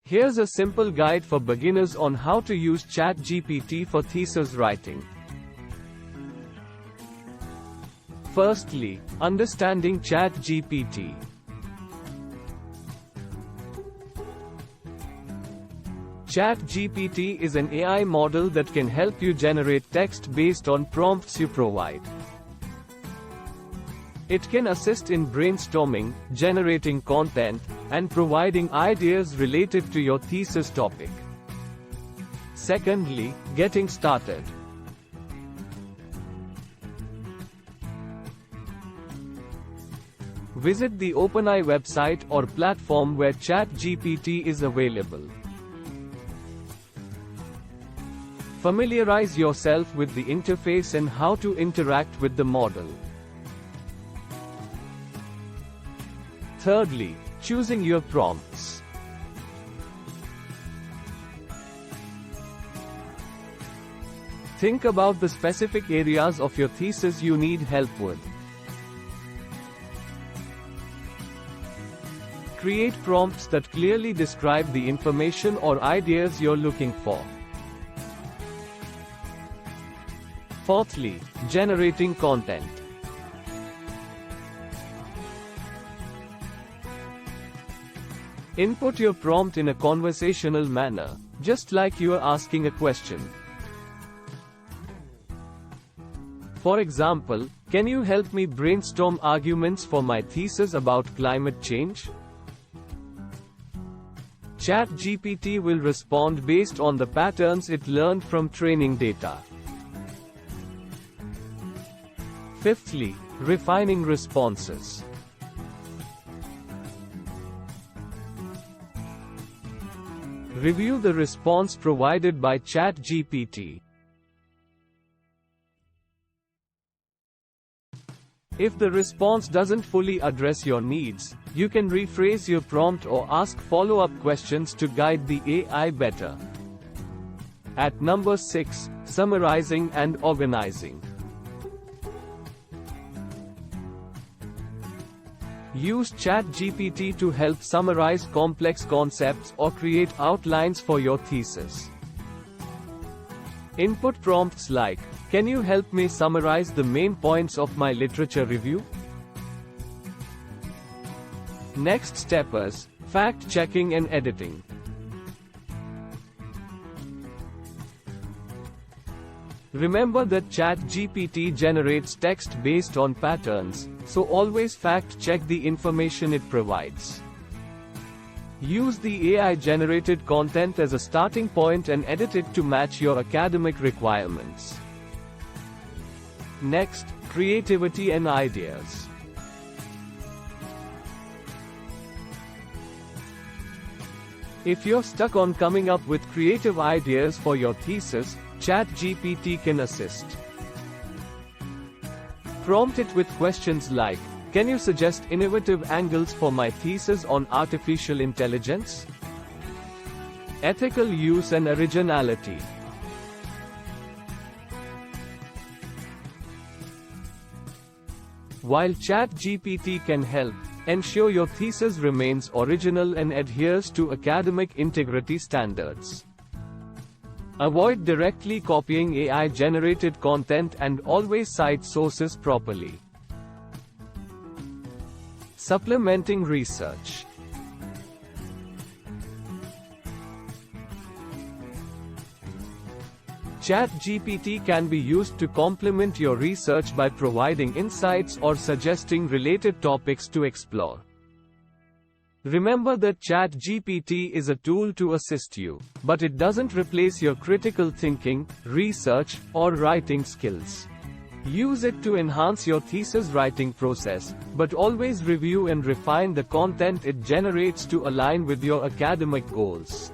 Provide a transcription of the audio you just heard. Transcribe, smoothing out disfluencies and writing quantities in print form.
Here's a simple guide for beginners on how to use ChatGPT for thesis writing. Firstly, understanding ChatGPT. ChatGPT is an AI model that can help you generate text based on prompts you provide. It can assist in brainstorming, generating content, and providing ideas related to your thesis topic. Secondly, getting started. Visit the OpenAI website or platform where ChatGPT is available. Familiarize yourself with the interface and how to interact with the model. Thirdly, choosing your prompts. Think about the specific areas of your thesis you need help with. Create prompts that clearly describe the information or ideas you're looking for. Fourthly, generating content. Input your prompt in a conversational manner, just like you are asking a question. For example, can you help me brainstorm arguments for my thesis about climate change? ChatGPT will respond based on the patterns it learned from training data. Fifthly, refining responses. Review the response provided by ChatGPT. If the response doesn't fully address your needs, you can rephrase your prompt or ask follow-up questions to guide the AI better. At number 6, summarizing and organizing. Use ChatGPT to help summarize complex concepts or create outlines for your thesis. Input prompts like, "Can you help me summarize the main points of my literature review?" Next step is fact-checking and editing. Remember that ChatGPT generates text based on patterns, so always fact-check the information it provides. Use the AI-generated content as a starting point and edit it to match your academic requirements. Next, creativity and ideas. If you're stuck on coming up with creative ideas for your thesis, ChatGPT can assist. Prompt it with questions like, "Can you suggest innovative angles for my thesis on artificial intelligence?" Ethical use and originality. While ChatGPT can help, ensure your thesis remains original and adheres to academic integrity standards. Avoid directly copying AI-generated content and always cite sources properly. Supplementing research. ChatGPT can be used to complement your research by providing insights or suggesting related topics to explore. Remember that ChatGPT is a tool to assist you, but it doesn't replace your critical thinking, research, or writing skills. Use it to enhance your thesis writing process, but always review and refine the content it generates to align with your academic goals.